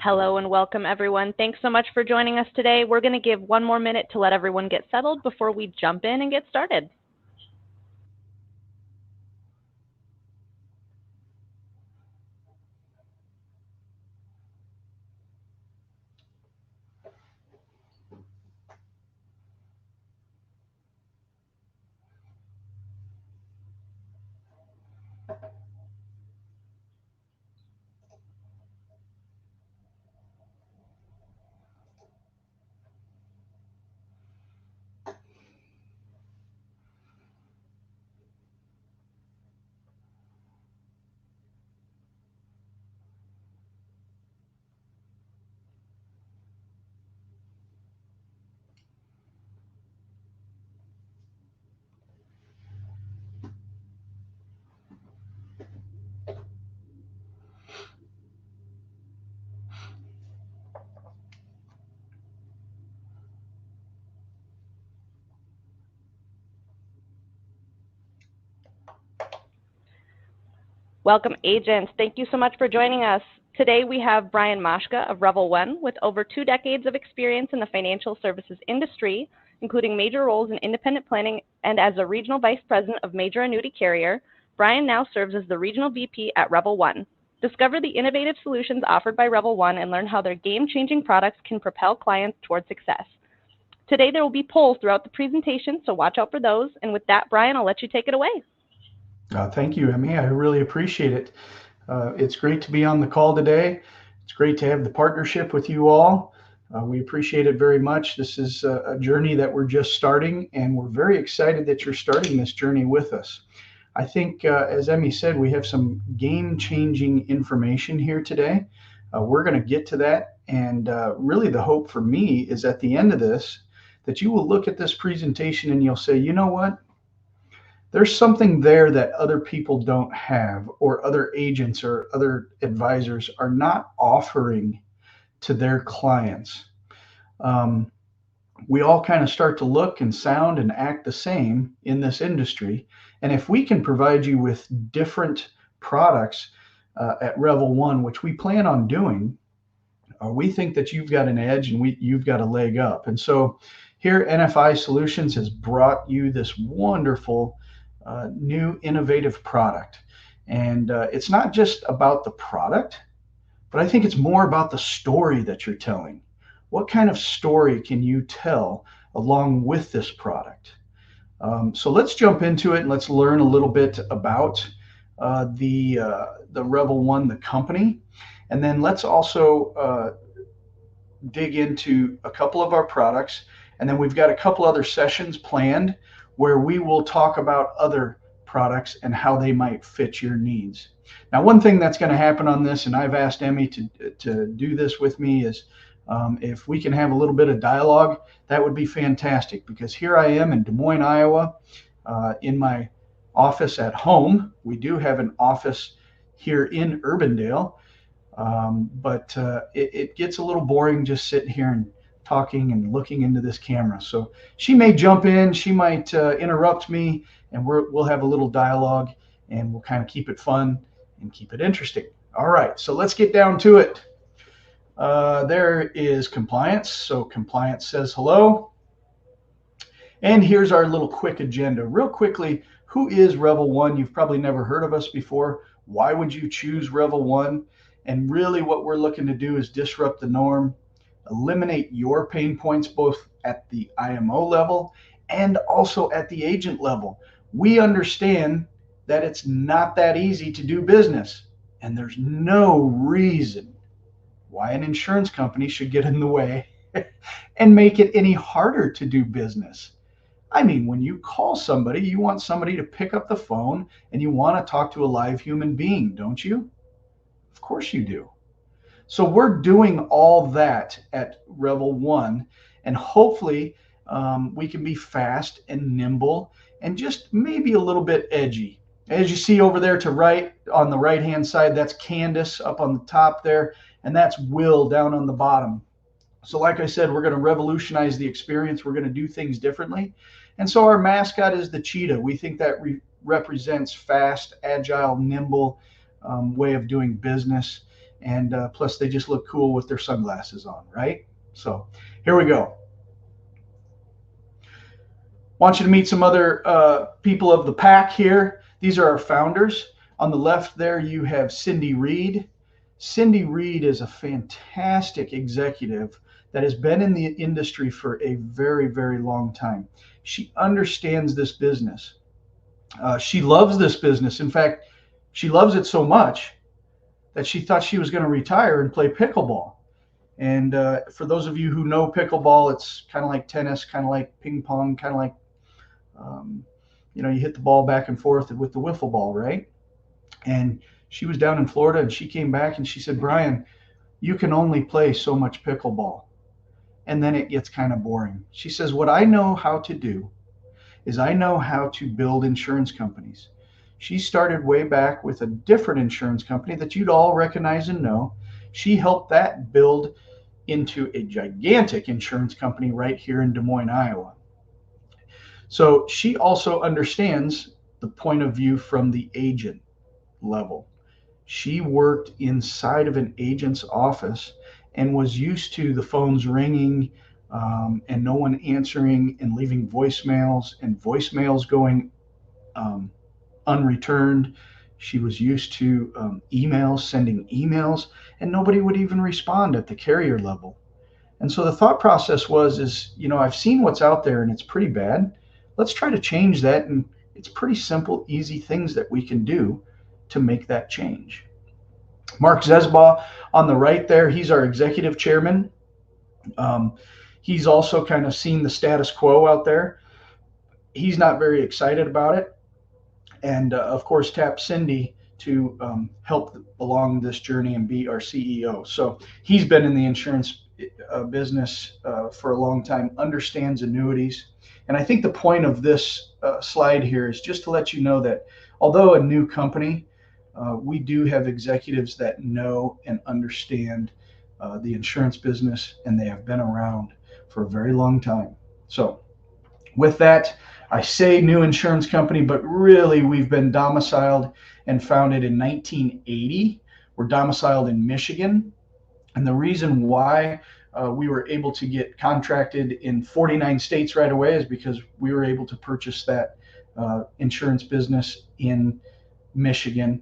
Hello and welcome, everyone. Thanks so much for joining us today. We're going to give one more minute to let everyone get settled before we jump in and get started. Welcome, agents. Thank you so much for joining us. Today we have Brian Maschka of RevolOne with over 2 decades of experience in the financial services industry, including major roles in independent planning and as a regional vice president of major annuity carrier. Brian now serves as the regional VP at RevolOne. Discover the innovative solutions offered by RevolOne and learn how their game-changing products can propel clients toward success. Today there will be polls throughout the presentation, so watch out for those. And with that, Brian, I'll let you take it away. Thank you, Emmy. I really appreciate it. It's great to be on the call today. It's great to have the partnership with you all. We appreciate it very much. This is a journey that we're just starting, and we're very excited that you're starting this journey with us. I think, as Emmy said, we have some game-changing information here today. We're going to get to that, and really the hope for me is at the end of this, that you will look at this presentation and you'll say, you know what? There's something there that other people don't have, or other agents or other advisors are not offering to their clients. Um, we all kind of start to look and sound and act the same in this industry. And if we can provide you with different products at RevolOne, which we plan on doing, we think that you've got an edge and you've got a leg up. And so here, NFI Solutions has brought you this wonderful new innovative product. And it's not just about the product, but I think it's more about the story that you're telling. What kind of story can you tell along with this product? So let's jump into it and let's learn a little bit about the RevolOne, the company. And then let's also dig into a couple of our products. And then we've got a couple other sessions planned where we will talk about other products and how they might fit your needs. Now, one thing that's going to happen on this, and I've asked Emmy to do this with me, is if we can have a little bit of dialogue, that would be fantastic, because here I am in Des Moines, Iowa, in my office at home. We do have an office here in Urbandale, but it gets a little boring just sitting here and talking and looking into this camera. So she may jump in, she might interrupt me, and we'll have a little dialogue, and we'll kind of keep it fun and keep it interesting. All right, so let's get down to it. There is compliance. So compliance says hello. And here's our little quick agenda. Real quickly, who is RevolOne? You've probably never heard of us before. Why would you choose RevolOne? And really what we're looking to do is disrupt the norm, eliminate your pain points both at the IMO level and also at the agent level. We understand that it's not that easy to do business, and there's no reason why an insurance company should get in the way and make it any harder to do business. I mean, when you call somebody, you want somebody to pick up the phone and you want to talk to a live human being, don't you? Of course you do. So we're doing all that at RevolOne, and hopefully we can be fast and nimble and just maybe a little bit edgy. As you see over there to right, on the right-hand side, that's Candace up on the top there, and that's Will down on the bottom. So like I said, we're going to revolutionize the experience. We're going to do things differently. And so our mascot is the cheetah. We think that represents fast, agile, nimble way of doing business. And plus they just look cool with their sunglasses on, right? So here we go. Want you to meet some other people of the pack here. These are our founders. On the left there, you have Cindy Reed. Cindy Reed is a fantastic executive that has been in the industry for a very, very long time. She understands this business. She loves this business. In fact, she loves it so much that she thought she was going to retire and play pickleball. And for those of you who know pickleball, it's kind of like tennis, kind of like ping pong, kind of like, you hit the ball back and forth with the wiffle ball, right? And she was down in Florida and she came back and she said, Brian, you can only play so much pickleball. And then it gets kind of boring. She says, what I know how to do is I know how to build insurance companies. She started way back with a different insurance company that you'd all recognize and know. She helped that build into a gigantic insurance company right here in Des Moines, Iowa. So she also understands the point of view from the agent level. She worked inside of an agent's office and was used to the phones ringing and no one answering and leaving voicemails and voicemails going unreturned. She was used to emails, sending emails, and nobody would even respond at the carrier level. And so the thought process is, I've seen what's out there and it's pretty bad. Let's try to change that. And it's pretty simple, easy things that we can do to make that change. Mark Zesbaugh on the right there, he's our executive chairman. He's also kind of seen the status quo out there. He's not very excited about it. And of course, tapped Cindy to help along this journey and be our CEO. So he's been in the insurance business for a long time, understands annuities. And I think the point of this slide here is just to let you know that although a new company, we do have executives that know and understand the insurance business, and they have been around for a very long time. So with that, I say new insurance company, but really we've been domiciled and founded in 1980. We're domiciled in Michigan. And the reason why we were able to get contracted in 49 states right away is because we were able to purchase that insurance business in Michigan.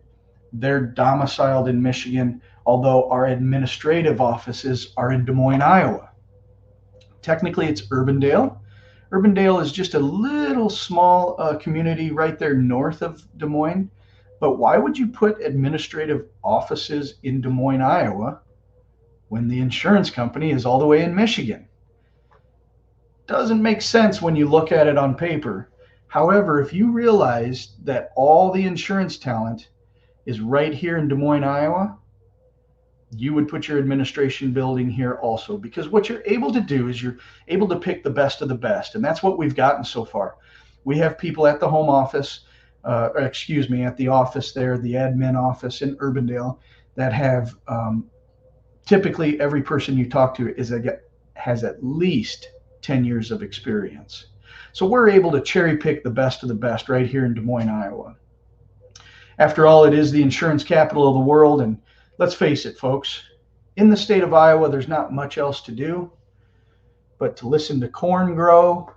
They're domiciled in Michigan, although our administrative offices are in Des Moines, Iowa. Technically, it's Urbandale. Urbandale is just a little small community right there north of Des Moines. But why would you put administrative offices in Des Moines, Iowa, when the insurance company is all the way in Michigan? Doesn't make sense when you look at it on paper. However, if you realize that all the insurance talent is right here in Des Moines, Iowa, you would put your administration building here also, because what you're able to do is you're able to pick the best of the best. And that's what we've gotten so far. We have people at the home office, at the office there, the admin office in Urbandale, that have typically every person you talk to has at least 10 years of experience. So we're able to cherry pick the best of the best right here in Des Moines, Iowa. After all, it is the insurance capital of the world. And let's face it, folks, in the state of Iowa, there's not much else to do but to listen to corn grow,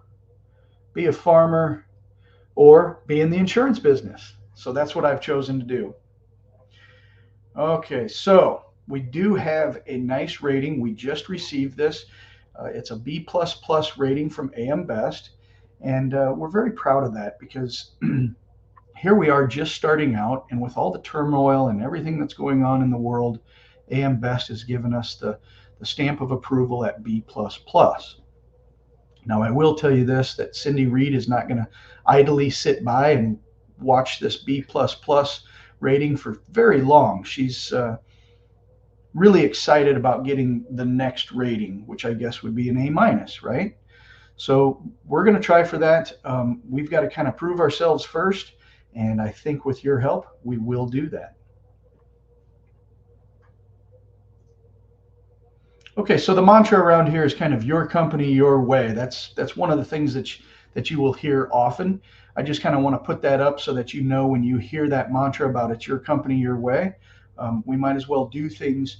be a farmer, or be in the insurance business. So that's what I've chosen to do. Okay, so we do have a nice rating. We just received this. It's a B++ rating from AM Best. And we're very proud of that because here we are just starting out, and with all the turmoil and everything that's going on in the world, AM Best has given us the stamp of approval at B++. Now, I will tell you this, that Cindy Reed is not going to idly sit by and watch this B++ rating for very long. She's really excited about getting the next rating, which I guess would be an A-, right? So we're going to try for that. We've got to kind of prove ourselves first. And I think with your help, we will do that. Okay, so the mantra around here is kind of your company, your way. That's one of the things that you will hear often. I just kind of want to put that up so that you know when you hear that mantra about it's your company, your way, We might as well do things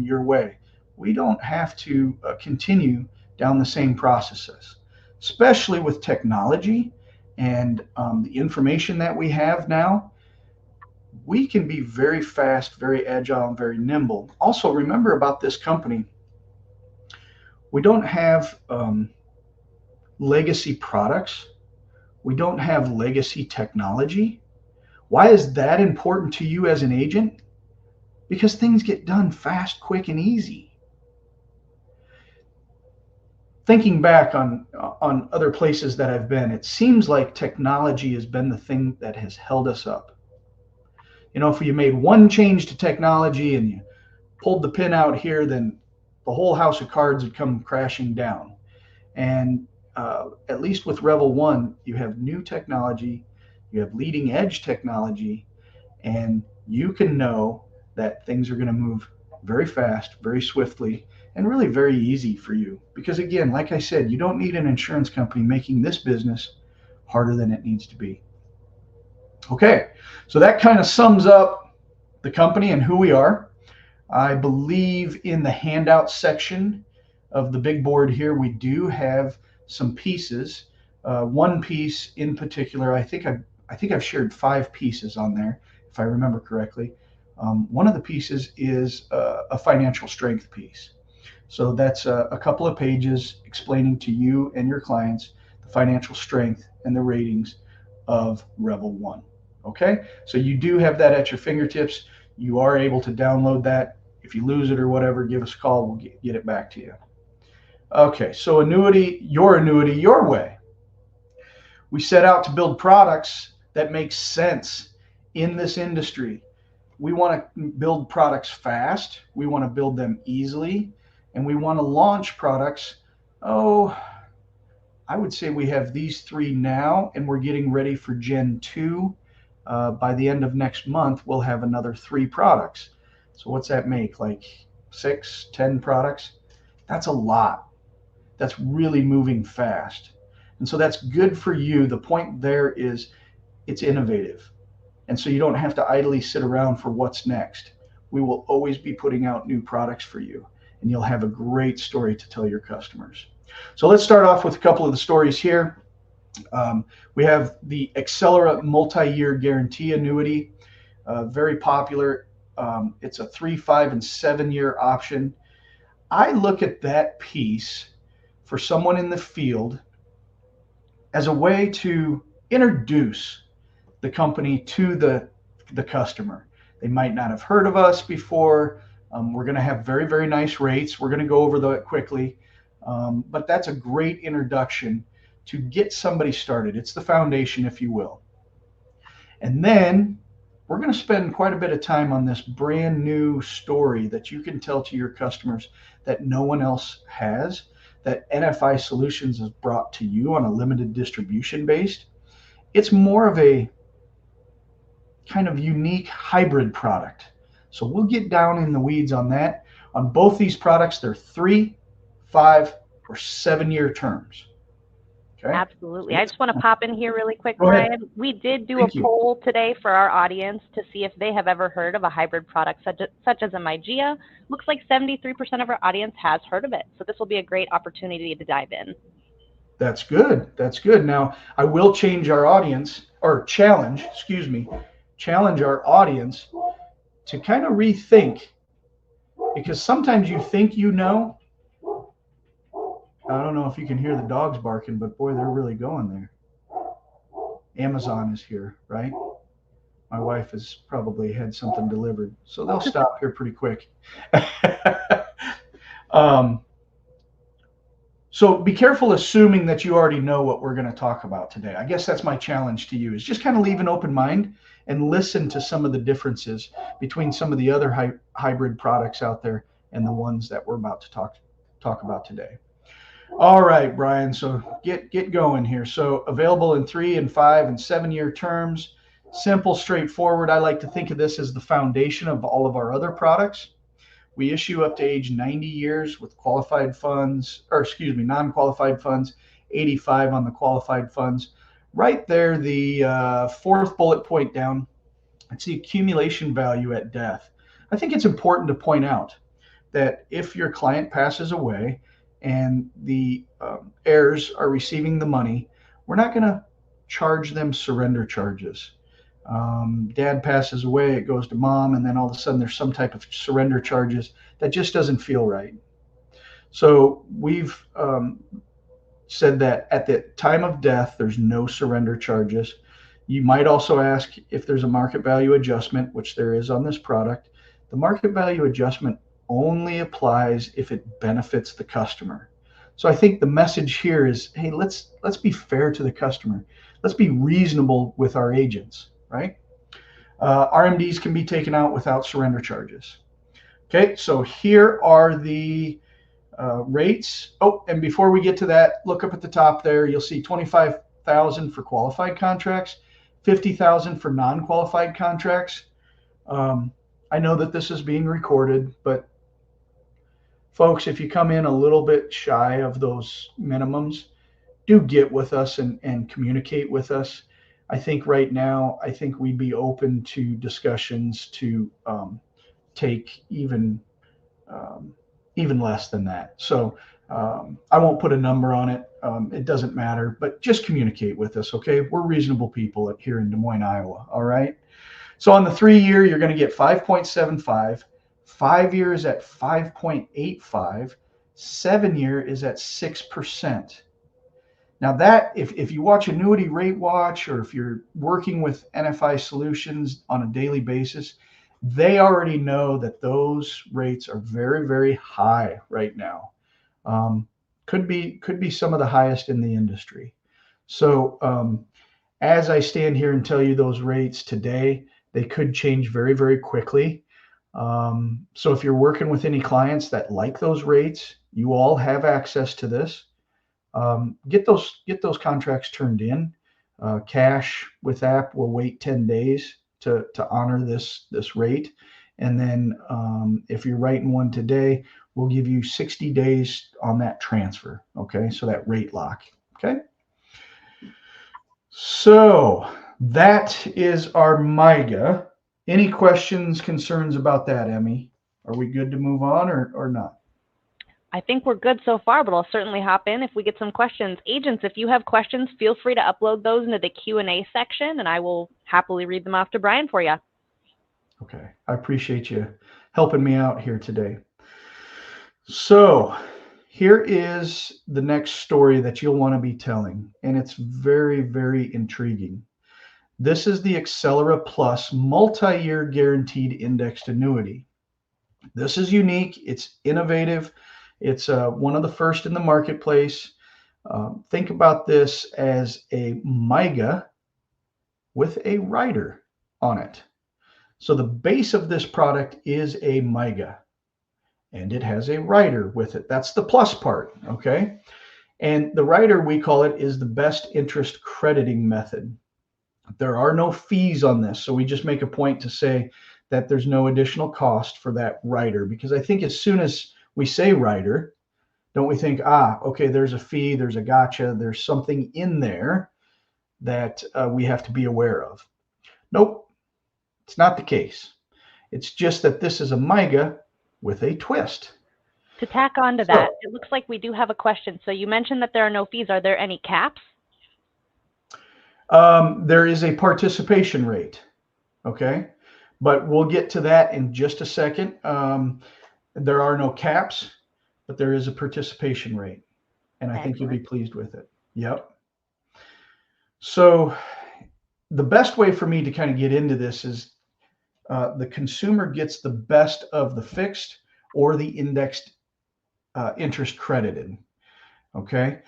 your way. We don't have to continue down the same processes, especially with technology and the information that we have now. We can be very fast, very agile, and very nimble. Also, remember about this company, we don't have legacy products. We don't have legacy technology. Why is that important to you as an agent? Because things get done fast, quick, and easy. Thinking back on other places that I've been, it seems like technology has been the thing that has held us up. You know, if you made one change to technology and you pulled the pin out here, then the whole house of cards would come crashing down. And at least with RevolOne, you have new technology, you have leading edge technology, and you can know that things are going to move very fast, very swiftly, and really very easy for you. Because again, like I said, you don't need an insurance company making this business harder than it needs to be. Okay, so that kind of sums up the company and who we are. I believe in the handout section of the big board here, we do have some pieces. One piece in particular, I think I've shared 5 pieces on there, if I remember correctly. One of the pieces is a financial strength piece. So that's a couple of pages explaining to you and your clients the financial strength and the ratings of RevolOne. Okay, so you do have that at your fingertips. You are able to download that. If you lose it or whatever, give us a call. We'll get it back to you. Okay, so annuity, your way. We set out to build products that make sense in this industry. We want to build products fast. We want to build them easily. And we want to launch products. I would say we have these 3 now, and we're getting ready for Gen 2. By the end of next month, we'll have another 3 products. So what's that make? Like 6, 10 products? That's a lot. That's really moving fast. And so that's good for you. The point there is it's innovative. And so you don't have to idly sit around for what's next. We will always be putting out new products for you, and you'll have a great story to tell your customers. So let's start off with a couple of the stories here. We have the Accelera multi-year guarantee annuity, very popular. It's a 3, 5, and 7-year option. I look at that piece for someone in the field as a way to introduce the company to the customer. They might not have heard of us before. We're going to have very, very nice rates. We're going to go over that quickly. But that's a great introduction to get somebody started. It's the foundation, if you will. And then we're going to spend quite a bit of time on this brand new story that you can tell to your customers that no one else has, that NFI Solutions has brought to you on a limited distribution based. It's more of a kind of unique hybrid product. So we'll get down in the weeds on that. On both these products, they're 3, 5, or 7-year terms. Okay. Absolutely. I just want to pop in here really quick, Go ahead. Brian. We did do a poll today for our audience to see if they have ever heard of a hybrid product such as a MyGia. Looks like 73% of our audience has heard of it. So this will be a great opportunity to dive in. That's good. That's good. Now, I will challenge our audience our audience to kind of rethink, because sometimes you think you know. I don't know if you can hear the dogs barking, but boy, they're really going there. Amazon is here, right? My wife has probably had something delivered, so they'll stop here pretty quick. So be careful assuming that you already know what we're going to talk about today. I guess that's my challenge to you, is just kind of leave an open mind and listen to some of the differences between some of the other hybrid products out there and the ones that we're about to talk about today. All right, Brian, so get going here. So available in 3 and 5 and 7-year terms, simple, straightforward. I like to think of this as the foundation of all of our other products. We issue up to age 90 years with non-qualified funds, 85 on the qualified funds. Right there, the 4th bullet point down, it's the accumulation value at death. I think it's important to point out that if your client passes away and the heirs are receiving the money, we're not going to charge them surrender charges. Dad passes away, it goes to mom, and then all of a sudden there's some type of surrender charges. That just doesn't feel right. So we've said that at the time of death, there's no surrender charges. You might also ask if there's a market value adjustment, which there is on this product. The market value adjustment only applies if it benefits the customer. So I think the message here is, hey, let's be fair to the customer. Let's be reasonable with our agents, right? RMDs can be taken out without surrender charges. Okay, so here are the rates. Oh, and before we get to that, look up at the top there. You'll see 25,000 for qualified contracts, 50,000 for non-qualified contracts. I know that this is being recorded, but folks, if you come in a little bit shy of those minimums, do get with us and communicate with us. I think right now, I think we'd be open to discussions to take even less than that. So I won't put a number on it. It doesn't matter, but just communicate with us, okay? We're reasonable people here in Des Moines, Iowa, all right? So on the 3-year, you're going to get 5.75. 5 years at 5.85. 7-year is at 6%. Now that, if you watch Annuity Rate Watch, or if you're working with NFI Solutions on a daily basis, they already know that those rates are very, very high right now. Could be some of the highest in the industry. So as I stand here and tell you those rates today, they could change very, very quickly. So if you're working with any clients that like those rates, you all have access to this. Get those contracts turned in. Cash with app will wait 10 days to honor this rate. And then if you're writing one today, we'll give you 60 days on that transfer. Okay, so that rate lock. Okay. So that is our MIGA. Any questions, concerns about that, Emmy? Are we good to move on or not? I think we're good so far, but I'll certainly hop in if we get some questions. Agents, if you have questions, feel free to upload those into the Q&A section, and I will happily read them off to Brian for you. Okay, I appreciate you helping me out here today. So here is the next story that you'll want to be telling, and it's very, very intriguing. This is the Accelera Plus multi-year guaranteed indexed annuity. This is unique. It's innovative. It's one of the first in the marketplace. Think about this as a MIGA with a rider on it. So the base of this product is a MIGA, and it has a rider with it. That's the plus part, okay? And the rider, we call it, is the best interest crediting method. There are no fees on this, so we just make a point to say that there's no additional cost for that rider, because I think as soon as we say rider, don't we think, okay, there's a fee, there's a gotcha, there's something in there that we have to be aware of. Nope, it's not the case. It's just that this is a MIGA with a twist. To tack on to that, it looks like we do have a question. So you mentioned that there are no fees. Are there any caps? There is a participation rate, okay? But we'll get to that in just a second. There are no caps, but there is a participation rate, and I think you'll be pleased with it. Yep. So the best way for me to kind of get into this is the consumer gets the best of the fixed or the indexed interest credited, okay?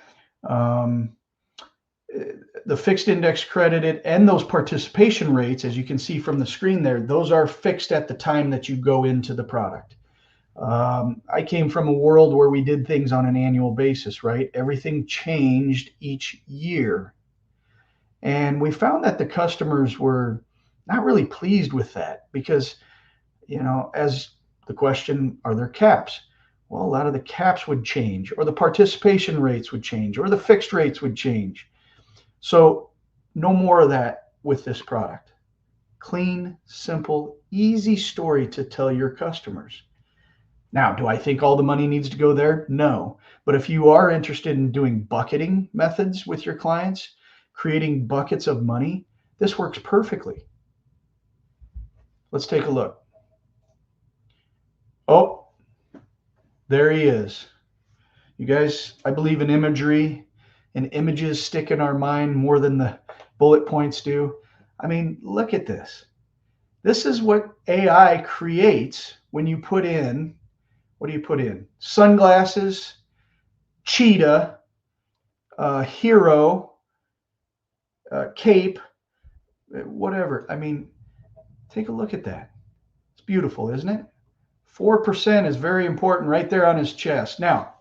The fixed index credited and those participation rates, as you can see from the screen there, those are fixed at the time that you go into the product. I came from a world where we did things on an annual basis, right? Everything changed each year. And we found that the customers were not really pleased with that because, as the question, are there caps? Well, a lot of the caps would change, or the participation rates would change, or the fixed rates would change. So no more of that with this product. clean, simple, easy story to tell your customers. Now, do I think all the money needs to go there? No. But if you are interested in doing bucketing methods with your clients, creating buckets of money, this works perfectly. Let's take a look. Oh, there he is. You guys, I believe in imagery, and images stick in our mind more than the bullet points do. I mean, look at this. This is what AI creates when you put in, what do you put in? Sunglasses, cheetah, hero, cape, whatever. I mean, take a look at that. It's beautiful, isn't it? 4% is very important right there on his chest. Now,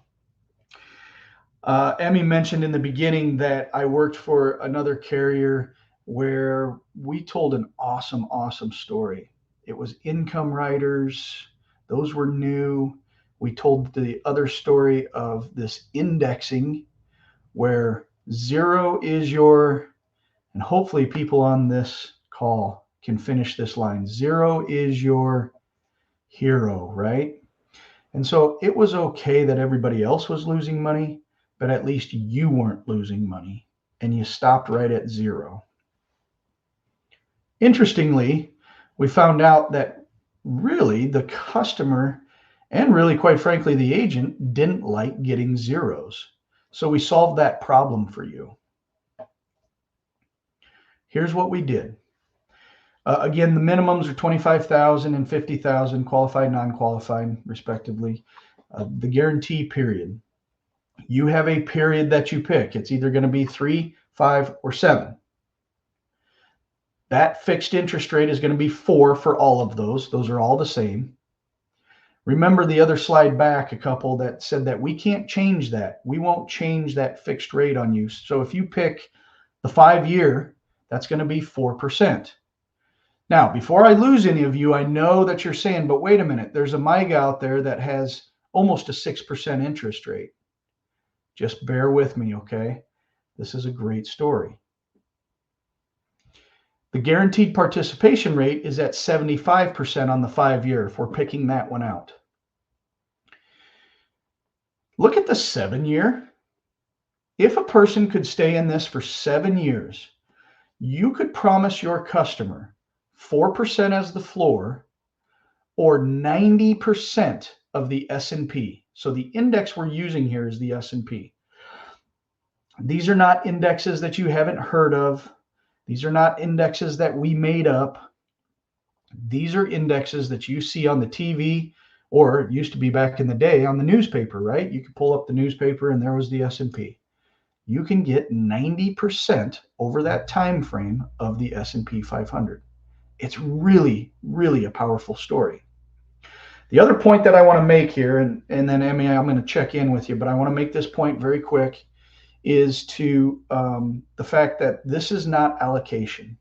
Emmy mentioned in the beginning that I worked for another carrier where we told an awesome, awesome story. It was income riders, those were new. We told the other story of this indexing where zero is your, and hopefully people on this call can finish this line. Zero is your hero, right? And so it was okay that everybody else was losing money, but at least you weren't losing money and you stopped right at zero. Interestingly, we found out that really the customer and really, quite frankly, the agent didn't like getting zeros. So we solved that problem for you. Here's what we did. Again, the minimums are 25,000 and 50,000, qualified, non-qualified, respectively. The guarantee period. You have a period that you pick. It's either going to be 3, 5, or 7. That fixed interest rate is going to be 4 for all of those. Those are all the same. Remember the other slide back, a couple that said that we can't change that. We won't change that fixed rate on you. So if you pick the 5-year, that's going to be 4%. Now, before I lose any of you, I know that you're saying, but wait a minute, there's a MIGA out there that has almost a 6% interest rate. Just bear with me, okay? This is a great story. The guaranteed participation rate is at 75% on the 5-year if we're picking that one out. Look at the 7-year. If a person could stay in this for 7 years, you could promise your customer 4% as the floor or 90% of the S&P. So the index we're using here is the S&P. These are not indexes that you haven't heard of. These are not indexes that we made up. These are indexes that you see on the TV, or it used to be back in the day on the newspaper, right? You could pull up the newspaper and there was the S&P. You can get 90% over that time frame of the S&P 500. It's really, really a powerful story. The other point that I want to make here, and then Emmy, I'm going to check in with you, but I want to make this point very quick, is to the fact that this is not allocation.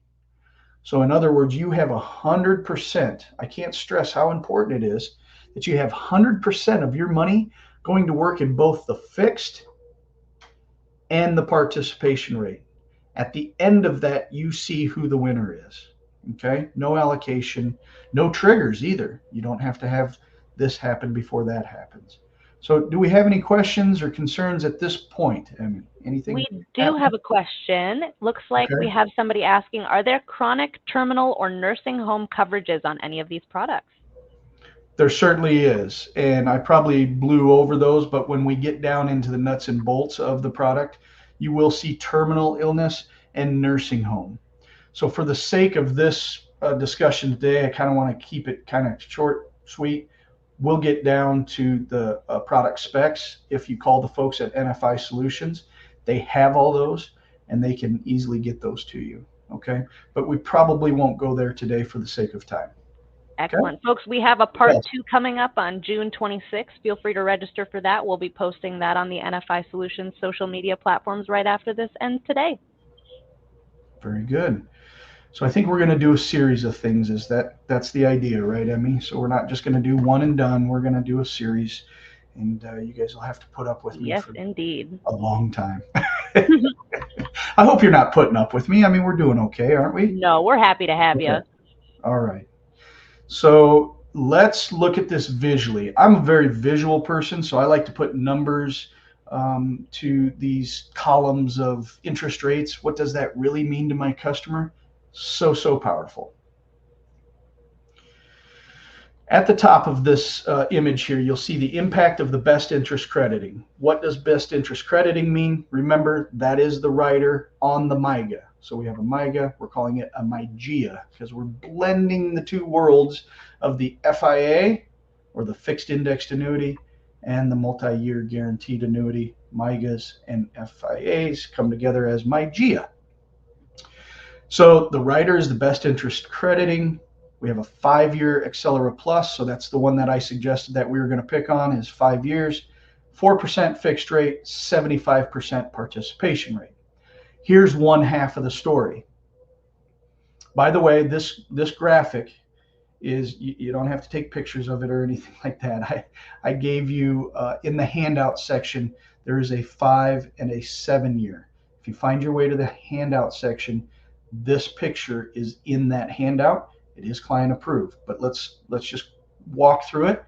So in other words, you have 100%. I can't stress how important it is that you have 100% of your money going to work in both the fixed and the participation rate. At the end of that, you see who the winner is. Okay, no allocation, no triggers either. You don't have to have this happen before that happens. So do we have any questions or concerns at this point, Emmy? Anything? We do have a question. Looks like we have somebody asking, are there chronic, terminal, or nursing home coverages on any of these products? There certainly is. And I probably blew over those, but when we get down into the nuts and bolts of the product, you will see terminal illness and nursing home. So for the sake of this discussion today, I kind of want to keep it kind of short, sweet. We'll get down to the product specs. If you call the folks at NFI Solutions, they have all those and they can easily get those to you. Okay. But we probably won't go there today for the sake of time. Excellent. Okay. Folks, we have a part 2 coming up on June 26th. Feel free to register for that. We'll be posting that on the NFI Solutions social media platforms right after this ends today. Very good. So I think we're going to do a series of things. That's the idea, right, Emmy? So we're not just going to do one and done. We're going to do a series, and you guys will have to put up with me for indeed. a long time. I hope you're not putting up with me. I mean, we're doing okay, aren't we? No, we're happy to have you. All right. So let's look at this visually. I'm a very visual person, so I like to put numbers to these columns of interest rates. What does that really mean to my customer? So, so powerful. At the top of this image here, you'll see the impact of the best interest crediting. What does best interest crediting mean? Remember, that is the rider on the MIGA. So we have a MIGA, we're calling it a MIGIA because we're blending the two worlds of the FIA, or the fixed indexed annuity, and the multi-year guaranteed annuity. MIGAs and FIAs come together as MIGIA. So the rider is the best interest crediting. We have a 5-year Accelera Plus, so that's the one that I suggested that we were going to pick on, is 5 years, 4% fixed rate, 75% participation rate. Here's one half of the story. By the way, this graphic is, you don't have to take pictures of it or anything like that. I gave you in the handout section, there is a 5 and a 7 year. If you find your way to the handout section, this picture is in that handout. It is client approved, but let's just walk through it,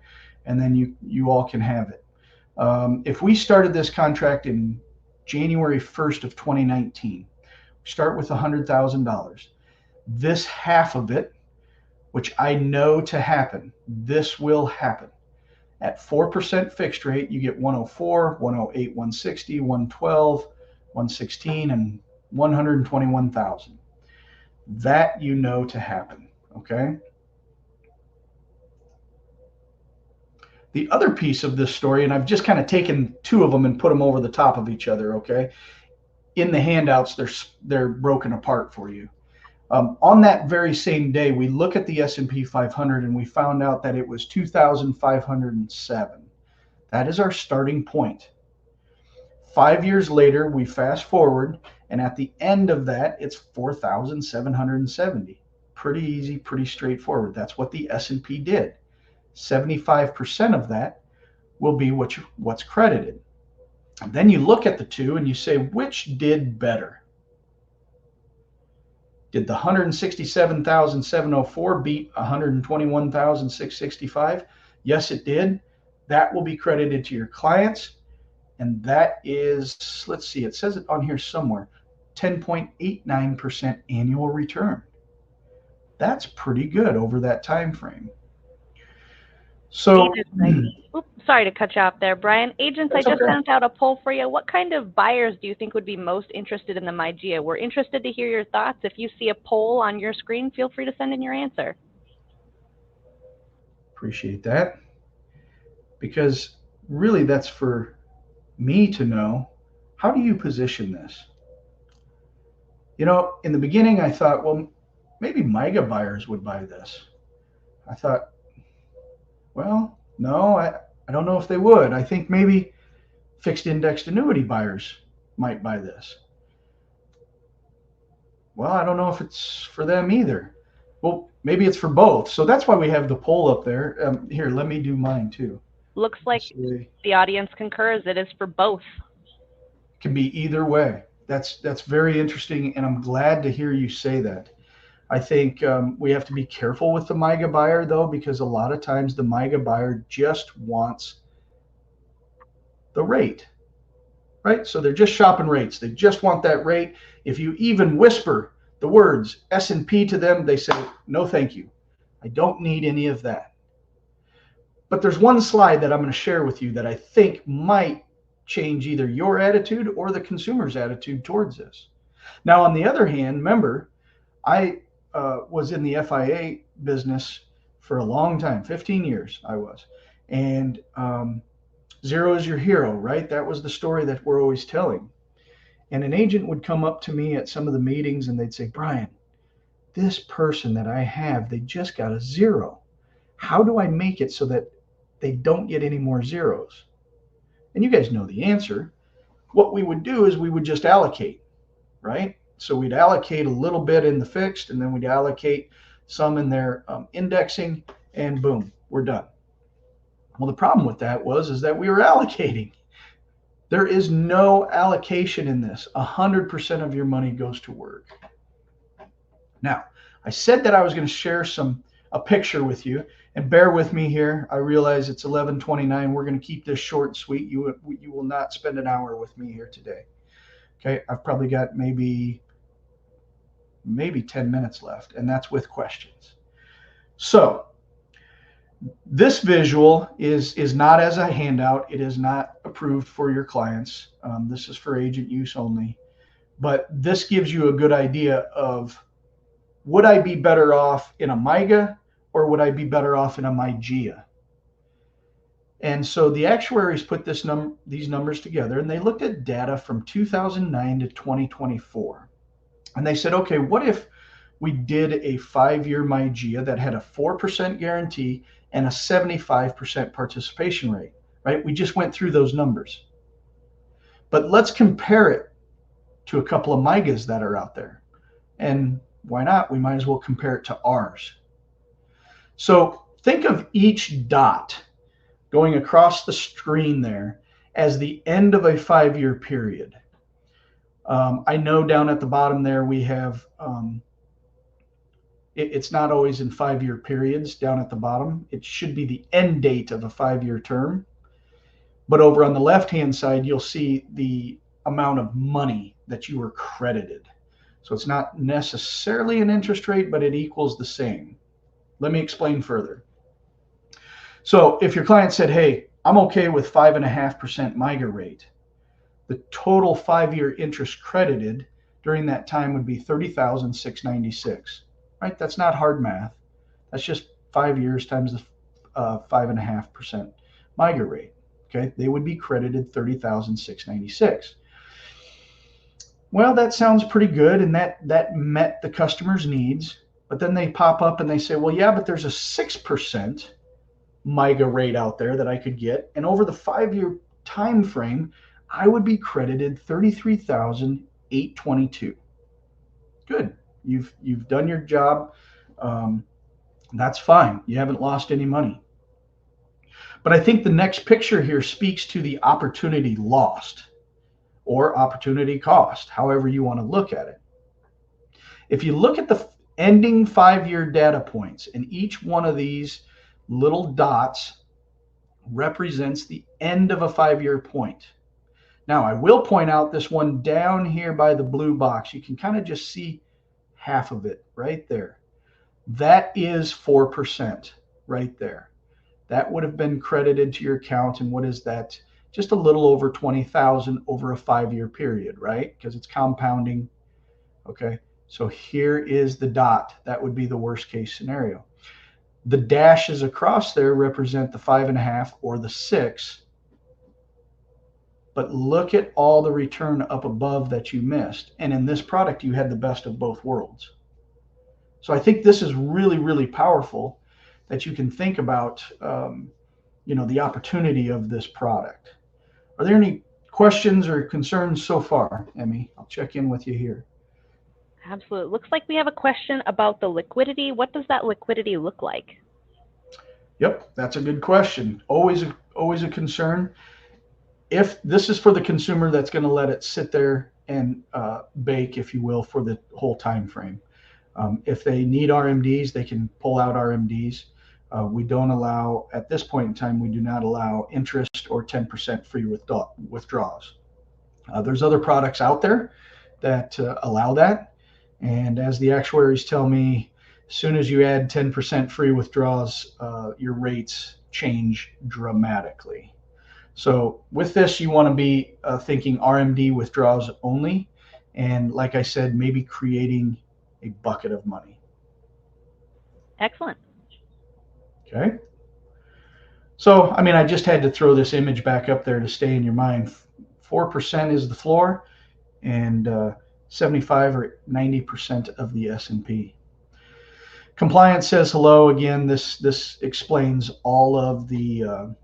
and then you all can have it. If we started this contract in January 1st of 2019, we start with $100,000. This half of it, which I know to happen, this will happen. At 4% fixed rate, you get 104, 108, 160, 112, 116, and 121,000. That you know to happen. Okay. The other piece of this story, and I've just kind of taken two of them and put them over the top of each other. Okay. In the handouts, they're broken apart for you. On that very same day, we look at the S&P 500 and we found out that it was 2,507. That is our starting point. 5 years later, we fast forward, and at the end of that, it's 4,770. Pretty easy, pretty straightforward. That's what the S&P did. 75% of that will be what's credited. And then you look at the two and you say, which did better? Did the 167,704 beat 121,665? Yes, it did. That will be credited to your clients. And that is, let's see, it says it on here somewhere, 10.89% annual return. That's pretty good over that time frame. So, sorry to cut you off there, Brian. Agents, I just sent out a poll for you. What kind of buyers do you think would be most interested in the MIGIA? We're interested to hear your thoughts. If you see a poll on your screen, feel free to send in your answer. Appreciate that. Because really that's for me to know, how do you position this? You know, in the beginning I thought, well, maybe MIGA buyers would buy this. I thought, well, no, I don't know if they would. I think maybe fixed indexed annuity buyers might buy this. Well, I don't know if it's for them either. Well, maybe it's for both. So that's why we have the poll up there. Here, let me do mine too. Looks like the audience concurs. It is for both. It can be either way. That's very interesting, and I'm glad to hear you say that. I think we have to be careful with the MIGA buyer, though, because a lot of times the MIGA buyer just wants the rate, right? So they're just shopping rates. They just want that rate. If you even whisper the words S&P to them, they say, no, thank you. I don't need any of that. But there's one slide that I'm going to share with you that I think might change either your attitude or the consumer's attitude towards this. Now, on the other hand, remember, I was in the FIA business for a long time, 15 years I was. And zero is your hero, right? That was the story that we're always telling. And an agent would come up to me at some of the meetings and they'd say, Brian, this person that I have, they just got a zero. How do I make it so that they don't get any more zeros? And you guys know the answer. What we would do is we would just allocate, right? So we'd allocate a little bit in the fixed, and then we'd allocate some in their indexing, and boom, we're done. Well, the problem with that is that we were allocating. There is no allocation in this. 100% of your money goes to work. Now, I said that I was going to share a picture with you, and bear with me here. I realize it's 11:29. We're going to keep this short and sweet. You will not spend an hour with me here today. Okay, I've probably got maybe 10 minutes left, and that's with questions. So this visual is not as a handout. It is not approved for your clients. This is for agent use only. But this gives you a good idea of, would I be better off in a MIGA or would I be better off in a MIGA? And so the actuaries put these numbers together, and they looked at data from 2009 to 2024. And they said, okay, what if we did a 5-year MIGA that had a 4% guarantee and a 75% participation rate, right? We just went through those numbers. But let's compare it to a couple of MIGAs that are out there. And why not? We might as well compare it to ours. So think of each dot going across the screen there as the end of a 5-year period. I know down at the bottom there we have, it's not always in 5-year periods down at the bottom. It should be the end date of a 5-year term. But over on the left-hand side, you'll see the amount of money that you were credited. So it's not necessarily an interest rate, but it equals the same. Let me explain further. So if your client said, hey, I'm okay with 5.5% MIGA rate, the total 5-year interest credited during that time would be $30,696, right? That's not hard math. That's just 5 years times the 5.5% MIGA rate. Okay, they would be credited $30,696. Well, that sounds pretty good, and that met the customer's needs. But then they pop up and they say, well, yeah, but there's a 6% MIGA rate out there that I could get, and over the 5-year time frame, I would be credited $33,822. Good, you've done your job. That's fine. You haven't lost any money. But I think the next picture here speaks to the opportunity lost or opportunity cost, however you want to look at it. If you look at the ending 5-year data points, and each one of these little dots represents the end of a 5-year point. Now, I will point out this one down here by the blue box. You can kind of just see half of it right there. That is 4% right there. That would have been credited to your account. And what is that? Just a little over 20,000 over a 5-year period, right? Because it's compounding. Okay. So here is the dot. That would be the worst case scenario. The dashes across there represent the 5.5 or the 6. But look at all the return up above that you missed. And in this product, you had the best of both worlds. So I think this is really, really powerful, that you can think about, the opportunity of this product. Are there any questions or concerns so far, Emmy? I'll check in with you here. Absolutely. Looks like we have a question about the liquidity. What does that liquidity look like? Yep, that's a good question. Always a concern. If this is for the consumer that's going to let it sit there and bake, if you will, for the whole time frame. If they need RMDs, they can pull out RMDs. We don't allow, at this point in time, we do not allow interest or 10% free withdrawals. There's other products out there that allow that. And as the actuaries tell me, as soon as you add 10% free withdrawals, your rates change dramatically. So with this, you want to be thinking RMD withdrawals only. And like I said, maybe creating a bucket of money. Excellent. Okay. So, I just had to throw this image back up there to stay in your mind. 4% is the floor, and 75 or 90% of the S&P. Compliance says hello again. This explains all of the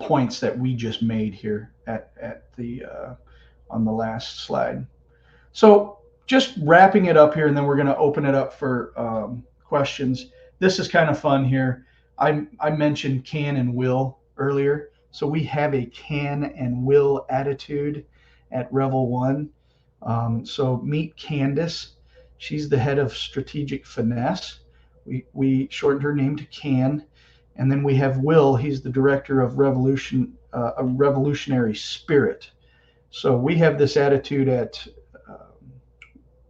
points that we just made here at the on the last slide. So just wrapping it up here, and then we're going to open it up for questions. This is kind of fun here. I mentioned can and will earlier. So we have a can and will attitude at RevolOne. So meet Candace. She's the head of strategic finesse. We shortened her name to Can. And then we have Will. He's the director of a revolutionary spirit. So we have this attitude at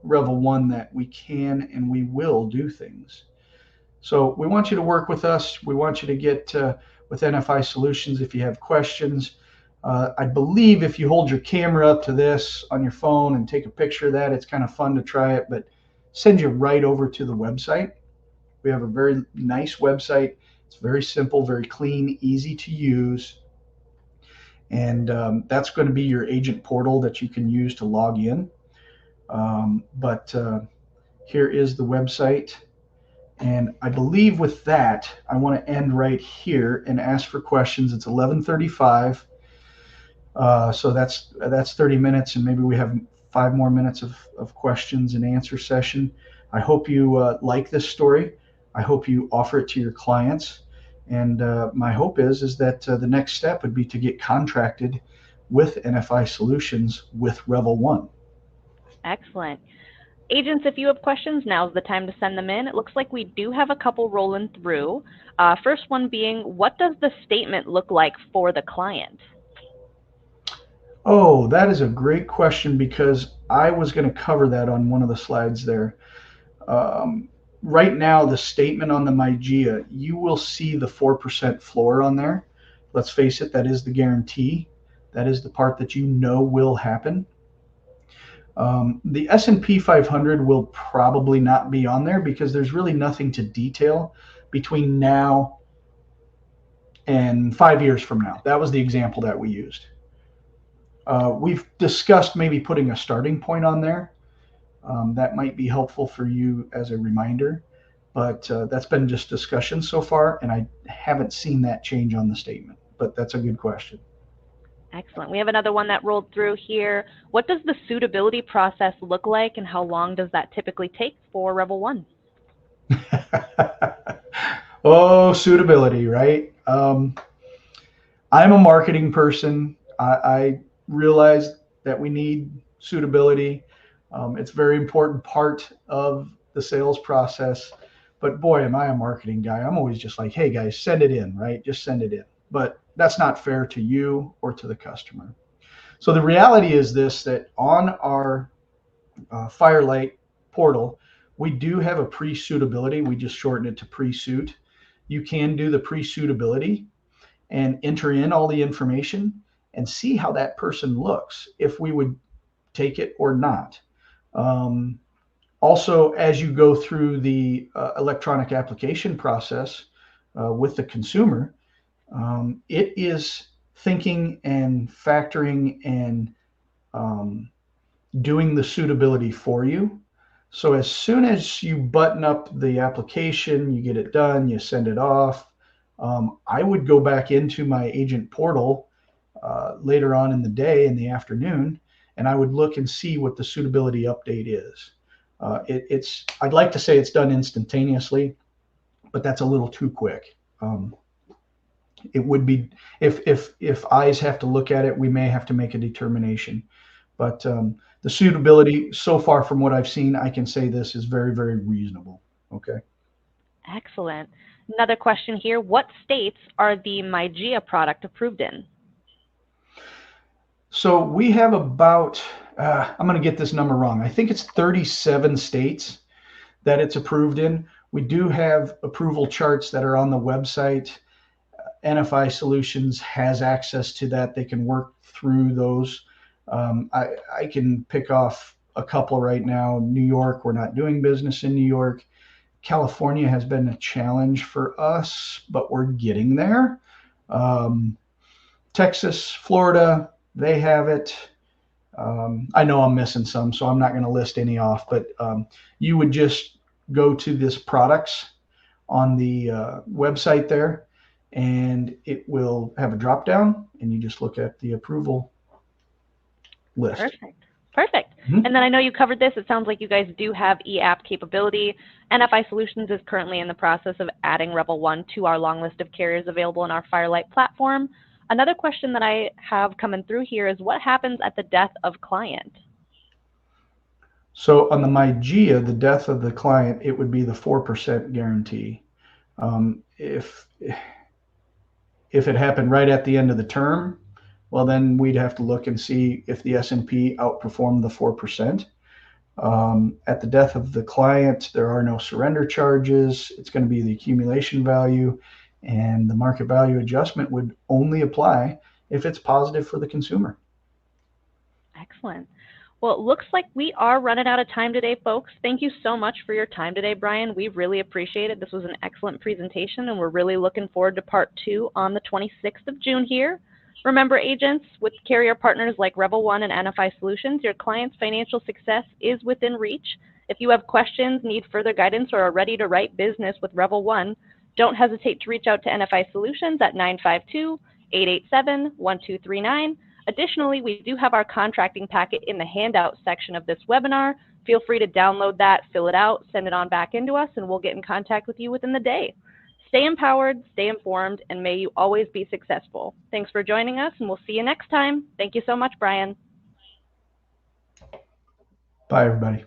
RevolOne that we can and we will do things. So we want you to work with us. We want you to get with NFI Solutions if you have questions. I believe if you hold your camera up to this on your phone and take a picture of that, it's kind of fun to try it, but send you right over to the website. We have a very nice website. It's very simple, very clean, easy to use. And that's going to be your agent portal that you can use to log in. But here is the website. And I believe with that, I want to end right here and ask for questions. It's 11:35. So that's 30 minutes, and maybe we have 5 more minutes of questions and answer session. I hope you like this story. I hope you offer it to your clients. And my hope is that the next step would be to get contracted with NFI Solutions with RevolOne. Excellent. Agents, if you have questions, now's the time to send them in. It looks like we do have a couple rolling through. First one being, what does the statement look like for the client? Oh, that is a great question because I was going to cover that on one of the slides there. Right now, the statement on the MyGia, you will see the 4% floor on there. Let's face it, that is the guarantee. That is the part that you know will happen. The S&P 500 will probably not be on there because there's really nothing to detail between now and 5 years from now. That was the example that we used. We've discussed maybe putting a starting point on there. That might be helpful for you as a reminder, but that's been just discussion so far, and I haven't seen that change on the statement, but that's a good question. Excellent. We have another one that rolled through here. What does the suitability process look like, and how long does that typically take for RevolOne? Oh, suitability, right? I'm a marketing person. I realize that we need suitability. It's a very important part of the sales process. But boy, am I a marketing guy. I'm always just like, hey guys, send it in, right? Just send it in. But that's not fair to you or to the customer. So the reality is this, that on our Firelight portal, we do have a pre-suitability. We just shorten it to pre-suit. You can do the pre-suitability and enter in all the information and see how that person looks, if we would take it or not. Also, as you go through the electronic application process with the consumer, it is thinking and factoring and doing the suitability for you. So as soon as you button up the application, you get it done, you send it off, I would go back into my agent portal later on in the day, in the afternoon, and I would look and see what the suitability update is. I'd like to say it's done instantaneously, but that's a little too quick. It would be, if eyes have to look at it, we may have to make a determination. But the suitability, so far from what I've seen, I can say this is very, very reasonable. Okay. Excellent. Another question here. What states are the MyGia product approved in? So we have about, I'm going to get this number wrong. I think it's 37 states that it's approved in. We do have approval charts that are on the website. NFI Solutions has access to that. They can work through those. I can pick off a couple right now. New York, we're not doing business in New York. California has been a challenge for us, but we're getting there. Texas, Florida, they have it. I know I'm missing some, so I'm not going to list any off, but you would just go to this products on the website there, and it will have a drop down, and you just look at the approval list. Perfect. And then I know you covered this. It sounds like you guys do have e-app capability. NFI Solutions is currently in the process of adding RevolOne to our long list of carriers available in our Firelight platform. Another question that I have coming through here is, what happens at the death of client? So on the MyGIA, the death of the client, it would be the 4% guarantee. If it happened right at the end of the term, well, then we'd have to look and see if the S&P outperformed the 4%. At the death of the client, there are no surrender charges. It's going to be the accumulation value, and the market value adjustment would only apply if it's positive for the consumer. Excellent. Well, it looks like we are running out of time today, folks. Thank you so much for your time today, Brian. We really appreciate it. This was an excellent presentation, and we're really looking forward to part 2 on the 26th of June here. Remember, agents, with carrier partners like RevolOne and NFI Solutions, your client's financial success is within reach. If you have questions, need further guidance, or are ready to write business with RevolOne, don't hesitate to reach out to NFI Solutions at 952-887-1239. Additionally, we do have our contracting packet in the handout section of this webinar. Feel free to download that, fill it out, send it on back into us, and we'll get in contact with you within the day. Stay empowered, stay informed, and may you always be successful. Thanks for joining us, and we'll see you next time. Thank you so much, Brian. Bye, everybody.